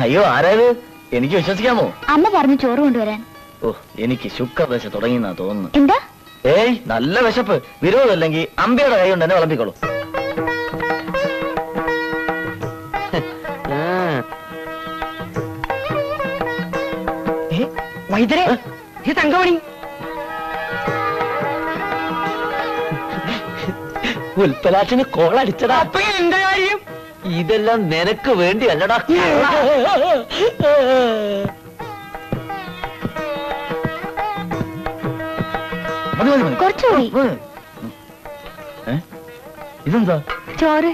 അയ്യോ ആരാത്? എനിക്ക് വിശ്വസിക്കാമോ? അമ്മ പറഞ്ഞു ചോറ് കൊണ്ടുവരാൻ. ഓ എനിക്ക് ശുക്രദശ തുടങ്ങിയെന്നാ തോന്നുന്നു. എന്താ? ഏയ് നല്ല വിശപ്പ്. വിരോധമല്ലെങ്കിൽ അമ്പയുടെ കൈ കൊണ്ട് തന്നെ വിളമ്പിക്കോളൂ. വൈദ്യരെ ഈ തങ്കമണി ഉൽപ്പലാറ്റിന് കോളടിച്ചടാ. അപ്പൊ എന്റെ കാര്യം ഇതെല്ലാം നിനക്ക് വേണ്ടി അല്ലടാ. കുറച്ചുകൂടി. ഇതെന്താ? ചോറ്.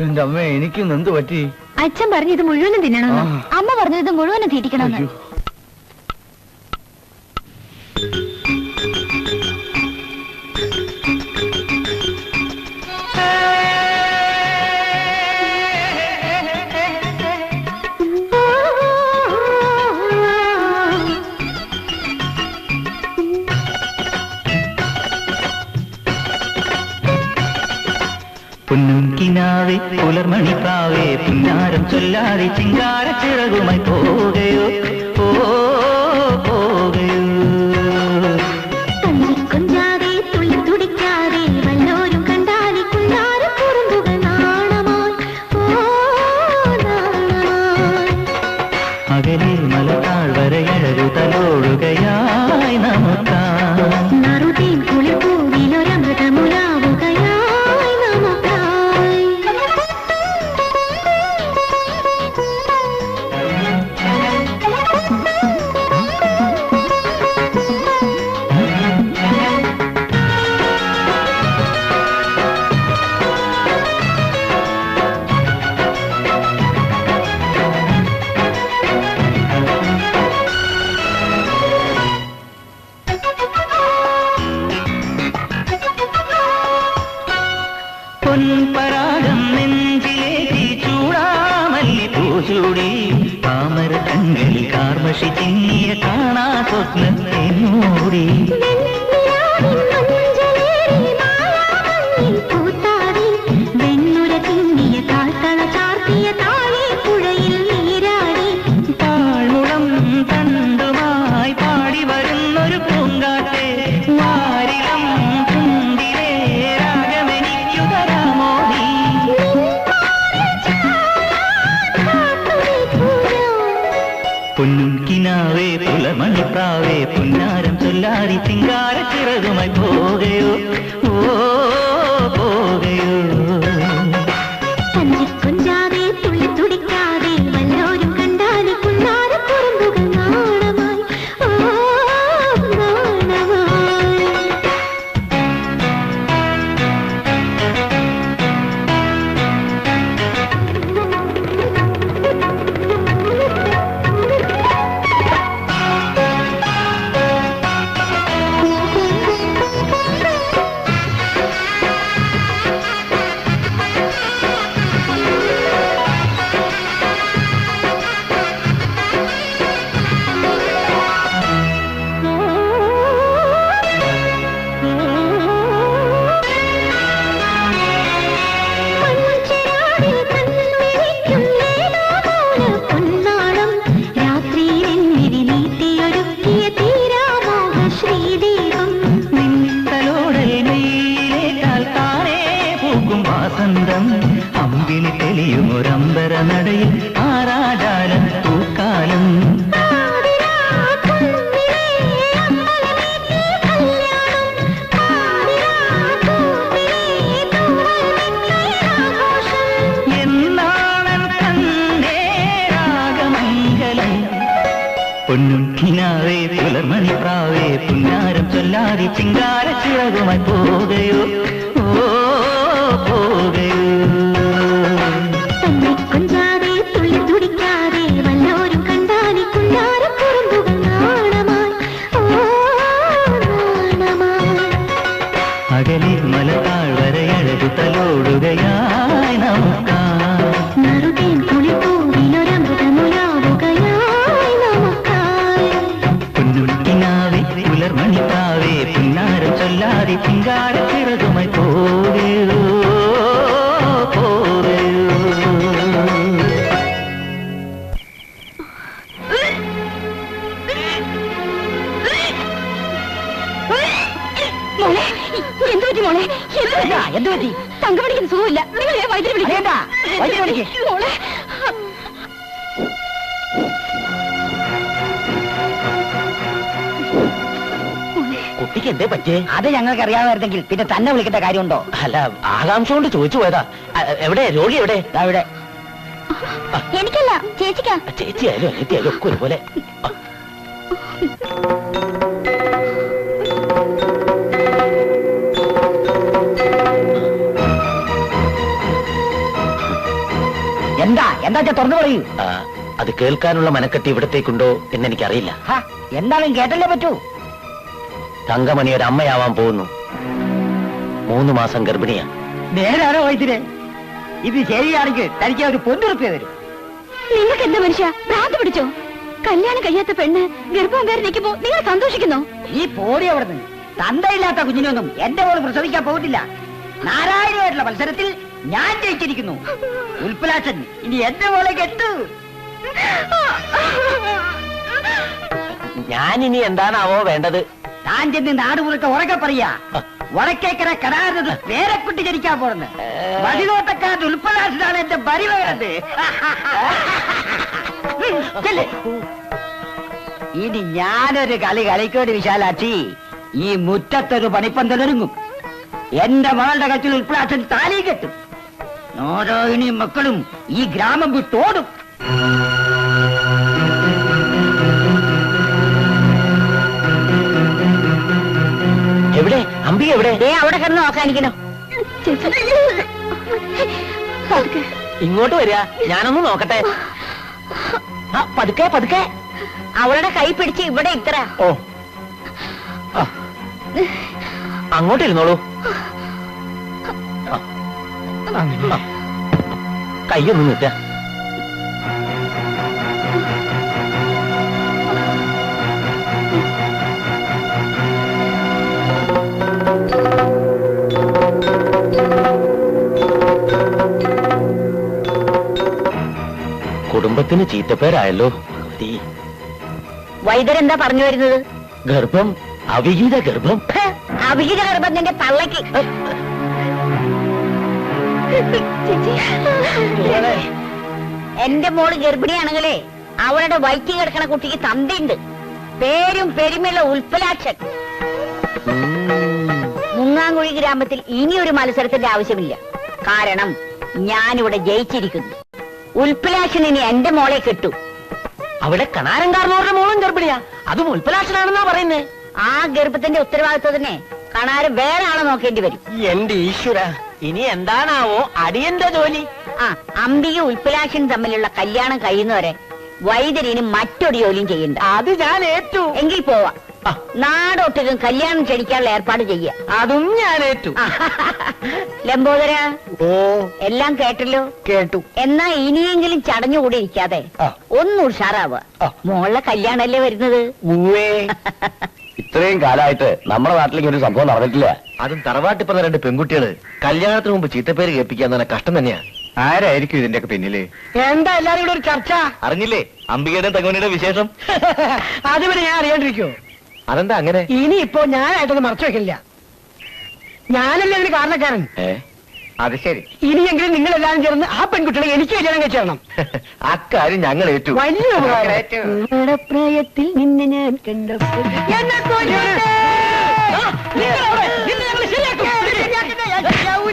എന്റെ അമ്മ എനിക്കും എന്ത് പറ്റി? അച്ഛൻ പറഞ്ഞു ഇത് മുഴുവനും തിന്നണമെന്ന്. അമ്മ പറഞ്ഞു ഇത് മുഴുവനും തീറ്റിക്കണമെന്ന്. പൊന്നുകിനാവേ പുലർമണിക്കാവേ പുന്നാരം ചൊല്ലാതെ ചിങ്കാര ചിറകുമായി പോകയോ പോകയോ കുഞ്ചാതെ തുള്ളി തുടിക്കാതെ വല്ലോരും കണ്ടാലി കുഞ്ഞാര കുറുമ്പുകൾ നാണമായി അകലെ മലത്താൾ വരയഴകു തലോടുകയായി നമുക്കായി നറുതേൻ കുളിർപ്പൂവിലൊരമൃതമുലാവുകയായി പൊൻപരാഗം നെഞ്ചിലേറ്റി ചൂടാമല്ലി പൂചൂടി താമര കണ്ണിൽ കാർമഷി ചിന്നിയ കാണാ സ്വപ്നത്തെ മൂടി താഴ്മുളം തണ്ടുമായി പാടി വരുന്നൊരു പൂങ്കാറ്റെ വാരിളം ചുണ്ടിലേ രാഗമെനിക്കു തരാമോ നീ പൊന്നുകിനാവേ പുലർമണിപ്രാവേ പുന്നാരം ചൊല്ലാതി ചിങ്കാര ചിറകുമായി പോകയോ പോകയോ കുഞ്ചാതെ തുള്ളി തുടിക്കാതെ വല്ലോരും കണ്ടാലി കുഞ്ഞാര കുറുമ്പുകൾ നാണമായി നാണമായി. അമ്പിളി തെളിയുമൊരമ്പര നടയിൽ ആരാജാലം പൂക്കാലം എന്നാണൻ തന്റെ രാഗമംഗലം പൊന്നുകിനാവേ പുലർമണിപ്രാവേ പുന്നാരം ചൊല്ലാതി ചിങ്കാര ചിറകുമായി പോകയോ പോകയോ കുഞ്ചാതെ തുള്ളി തുടിക്കാതെ വല്ലോരും കണ്ടാലി കുഞ്ഞാര കുറുമ്പുകൾ നാണമായി നാണമായി. അകലെ മലത്താൾ വരയഴകു തലോടുകയായി നമുക്കായി നറുതേൻ കുളിർപ്പൂവിലൊരമൃതമുലാവുകയായി നമുക്കായി പൊന്നുകിനാവേ പുലർമണിപ്രാവേ പുന്നാരം ചൊല്ലാതെ ചിങ്കാര ചിറകുമായി പോകയോ പോകയോ മോളെ എന്ത് പറ്റി മോളെ എന്ത് പറ്റി? തങ്കമണിക്ക് സുഖമില്ല. നിങ്ങൾ വൈദ്യുതി അറിയണ്ട, വൈദ്യുതി വിളിക്ക്. മോളെ കുട്ടിക്ക് എന്തേ പറ്റേ? അത് ഞങ്ങൾക്ക് അറിയാമായിരുന്നെങ്കിൽ പിന്നെ തന്നെ വിളിക്കേണ്ട കാര്യമുണ്ടോ? അല്ല, ആകാംക്ഷ കൊണ്ട് ചോദിച്ചു പോയതാ. എവിടെ രോഗി എവിടെ? അവിടെ എനിക്കല്ല ചേച്ചിക്കാ. ചേച്ചിയായാലും അനിയത്തിയായാലും ഒക്കെ ഒരുപോലെ. എന്താ എന്താ തുറന്നു പറയൂ. അത് കേൾക്കാനുള്ള മനക്കെട്ടി ഇവിടത്തേക്കുണ്ടോ എന്നെനിക്കറിയില്ല. എന്തായാലും കേട്ടല്ലേ പറ്റൂ. തങ്കമണി ഒരു അമ്മയാവാൻ പോകുന്നു. 3 മാസം ഗർഭിണിയാ. നേരാണോ വൈദ്യരെ? ഇത് ശരിയാണെങ്കിൽ തനിക്ക് ഒരു പൊന്നുറുപ്പിയ തരും. നിങ്ങൾക്ക് എന്താ മനുഷ്യ ഭ്രാന്ത് പിടിച്ചോ? കല്യാണം കഴിയാത്ത പെണ്ണ് ഗർഭം കയറി നിൽക്കുമ്പോ നിങ്ങൾ സന്തോഷിക്കുന്നോ? ഈ പോടി അവിടെ നിന്ന്. തന്തയില്ലാത്ത കുഞ്ഞിനൊന്നും എന്റെ മോള് പ്രസവിക്കാൻ പോകത്തില്ല. 4000 മത്സരത്തിൽ ഞാൻ ജയിച്ചിരിക്കുന്നു. ഉൽപ്പലാക്ഷൻ ഇനി എന്റെ മോളെ കെട്ടു. ഞാനിനി എന്താണാവോ വേണ്ടത്? താൻ ചെന്ന് നാട് മുഴുക്ക ഉറക്കെ പറയാ. വടക്കേക്കര കടാറുന്നത് പേരക്കുട്ടി ജനിക്കാൻ പോണെന്ന്. വഴിനോട്ടക്കാരന്റെ ഉൽപ്പലാക്ഷനാണ് എന്റെ ബരി വേണ്ടത്. ഇനി ഞാനൊരു കളി കളിക്കോട് വിശാലാക്ഷി. ഈ മുറ്റത്തൊരു പണിപ്പന്തലൊരുങ്ങും. എന്റെ മകളുടെ കച്ചിൽ ഉൽപ്പലാക്ഷൻ താലി കെട്ടും. നാരായണിയും മക്കളും ഈ ഗ്രാമം വിട്ടോടും. എവിടെ അമ്പി? എവിടെ? അവിടെ കിടന്ന് നോക്കാനിക്കണോ? ഇങ്ങോട്ട് വരിക, ഞാനൊന്ന് നോക്കട്ടെ. പതുക്കെ പതുക്കെ. അവളുടെ കൈ പിടിച്ച് ഇവിടെ ഇത്ര. ഓ, അങ്ങോട്ട് ഇരുന്നോളൂ. കയ്യൊന്നും നിൽക്ക. കുടുംബത്തിന് ചീത്തപ്പേരായല്ലോ. വൈദ്യരെന്താ പറഞ്ഞു വരുന്നത്? ഗർഭം, അവിഹിത ഗർഭം. അവിഹിത ഗർഭം നിന്റെ തള്ളക്ക്. എന്റെ മോള് ഗർഭിണിയാണെങ്കിലേ അവളുടെ വയറ്റിൽ കിടക്കണ കുട്ടിക്ക് തന്തയുണ്ട്. പേരും പെരുമയുള്ള ഉൽപ്പലാക്ഷൻ. മുങ്ങാങ്കുഴി ഗ്രാമത്തിൽ ഇനിയൊരു മത്സരത്തിന്റെ ആവശ്യമില്ല. കാരണം ഞാനിവിടെ ജയിച്ചിരിക്കുന്നു. ഉൽപ്പലാക്ഷൻ ഇനി എന്റെ മോളെ കെട്ടു. അവിടെ കണാരൻകാരനോരുടെ മോളും ഗർഭിണിയാ. അതും ഉൽപ്പലാക്ഷനാണെന്നാ പറയുന്നേ. ആ ഗർഭത്തിന്റെ ഉത്തരവാദിത്വത്തിനെ കാണാറ് വേറെ ആളെ നോക്കേണ്ടി വരും. എന്റെ ഈശ്വര, ഇനി എന്താണാവോ അടിയന്റെ ജോലി? അംബിക ഉൽപ്പലാക്ഷൻ തമ്മിലുള്ള കല്യാണം കഴിയുന്നവരെ വൈദ്യരിന് മറ്റൊരു ജോലിയും ചെയ്യണ്ട. അത് ഞാൻ ഏറ്റു. എങ്കിൽ പോവാ. നാടൊട്ടുക്കും കല്യാണം ക്ഷണിക്കാനുള്ള ഏർപ്പാട് ചെയ്യ. അതും ഞാൻ ഏറ്റു. ലംബോദര, ഓ, എല്ലാം കേട്ടല്ലോ? കേട്ടു. എന്നാ ഇനിയെങ്കിലും ചടഞ്ഞുകൂടി ഇരിക്കാതെ ഒന്ന് ഉഷാറാവുക. മോളുടെ കല്യാണല്ലേ വരുന്നത്. ഇത്രയും കാലമായിട്ട് നമ്മുടെ നാട്ടിലേക്ക് ഒരു സംഭവം നടന്നിട്ടില്ല. അതും തറവാട്ടിൽ പറഞ്ഞ 2 പെൺകുട്ടികള് കല്യാണത്തിന് മുമ്പ് ചീത്തപ്പേര് കേൾപ്പിക്കാൻ തന്നെ കഷ്ടം തന്നെയാ. ആരായിരിക്കും ഇതിന്റെ ഒക്കെ പിന്നില്? എന്താ എല്ലാരും കൂടെ ഒരു ചർച്ച? അറിഞ്ഞില്ലേ അംബികയുടെ തങ്കമണിയുടെ വിശേഷം? അതുവരെ ഞാൻ അറിയാണ്ടിരിക്കോ? അതെന്താ അങ്ങനെ? ഇനിയിപ്പോ ഞാനായിട്ടൊന്നും മറച്ചു വെക്കില്ല. ഞാനല്ലേ അതിന് കാരണക്കാരൻ. അത് ശരി. ഇനിയെങ്കിലും നിങ്ങൾ എല്ലാവരും ചേർന്ന് ആ പെൺകുട്ടികളെ എനിക്ക് കല്യാണം കഴിച്ചു തരണം. അക്കാര്യം ഞങ്ങൾ ഏറ്റു. വലിയ പ്രായത്തിൽ നിന്നെ ഞാൻ കണ്ടപ്പോൾ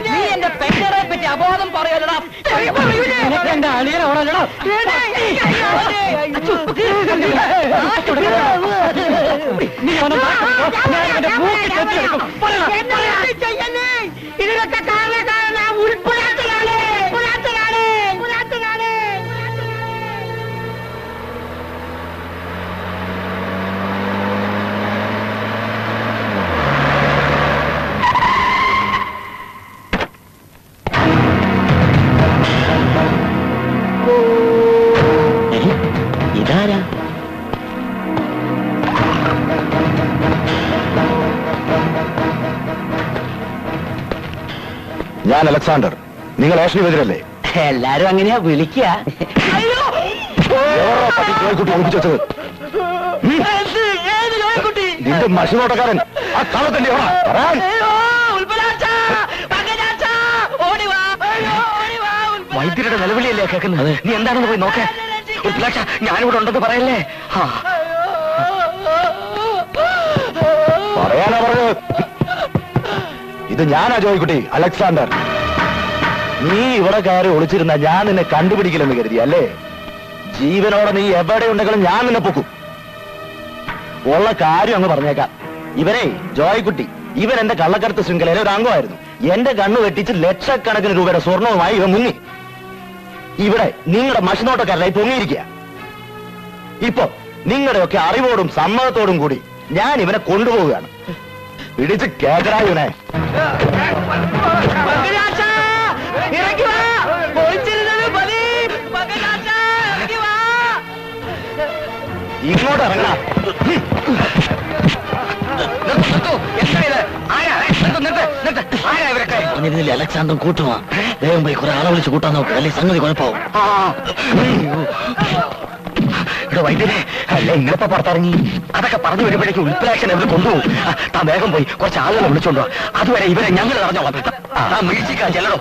നീ എന്റെ പെണ്ണറെ പറ്റി അബോധം പറയലടാ. എന്റെ അളിയനോടല്ലടാ. ഇതിനൊക്കെ കാരണക്കാരനാ ഉൾപ്പെടാത്തതാണ്. ഇതാരാ? ഞാൻ അലക്സാണ്ടർ. നിങ്ങൾ ആഷ്ലി ബദിരല്ലേ? എല്ലാരും അങ്ങനെയാ വിളിക്കുക. കുട്ടി ഒളിപ്പിച്ചു വെച്ചത്? നിന്റെ മഷിനോട്ടക്കാരൻ ആ കള്ളത്തന്നെ വൈദ്യരുടെ നിലവിളിയല്ലേ കേൾക്കുന്നത്? നീ എന്താണെന്ന് പോയി നോക്കേ. ഉൽപ്പലാക്ഷ, ഞാനിവിടെ ഉണ്ടെന്ന് പറയല്ലേ. പറയാനാ പറഞ്ഞത്. ഇത് ഞാനാ ജോയിക്കുട്ടി, അലക്സാണ്ടർ. നീ ഇവിടെ കയറി ഒളിച്ചിരുന്ന ഞാൻ നിന്നെ കണ്ടുപിടിക്കില്ലെന്ന് കരുതി അല്ലേ? ജീവനോടെ നീ എവിടെ ഉണ്ടെങ്കിലും ഞാൻ നിന്നെ പൊക്കും. ഉള്ള കാര്യം അങ്ങ് പറഞ്ഞേക്കാം. ഇവരെ ജോയിക്കുട്ടി, ഇവൻ എന്റെ കള്ളക്കടത്ത് ശൃംഖലയിലെ ഒരു അംഗമായിരുന്നു. എന്റെ കണ്ണു വെട്ടിച്ച് ലക്ഷക്കണക്കിന് രൂപയുടെ സ്വർണവുമായി ഇവൻ മുങ്ങി. ഇവിടെ നിങ്ങളുടെ മഷിനോട്ടക്കാരനായി പൊങ്ങിയിരിക്കുക. ഇപ്പൊ നിങ്ങളുടെയൊക്കെ അറിവോടും സമ്മതത്തോടും കൂടി ഞാൻ ഇവനെ കൊണ്ടുപോവുകയാണ്. പിടിച്ച് കേക്കടാ ഇവനെ. ഇങ്ങോട്ട് ഇറങ്ങാ. അലക്സാണ്ടർ കൂട്ടുവാ. വേഗം പോയി കുറെ ആളെ വിളിച്ച് കൂട്ടാൻ നോക്കുക, അല്ലെ സംഗതി കുഴപ്പമാവും. ഇവിടെ വൈദ്യരെ അല്ലെ ഇങ്ങളിപ്പോ പുറത്തിറങ്ങി. അതൊക്കെ പറഞ്ഞു വരുമ്പോഴേക്കും ഉൽപ്പലാക്ഷൻ എവിടെ കൊണ്ടുപോകും. താൻ വേഗം പോയി കുറച്ച് ആളുകളെ വിളിച്ചോണ്ടോ. അതുവരെ ഇവരെ ഞങ്ങൾ അറിഞ്ഞോളാം. താൻ വീഴ്ചക്കാ ചെല്ലടോ.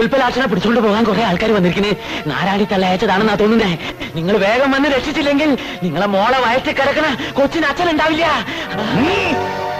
ഉൽപ്പലാക്ഷനെ പിടിച്ചുകൊണ്ട് പോകാൻ കുറെ ആൾക്കാർ വന്നിരിക്കുന്നേ. നാരായണി തള്ളയച്ചതാണെന്നാ തോന്നുന്നേ. നിങ്ങൾ വേഗം വന്ന് രക്ഷിച്ചില്ലെങ്കിൽ നിങ്ങളെ മോളെ വയറ്റിൽ കിടക്കണ കൊച്ചിന് അച്ഛനുണ്ടാവില്ല.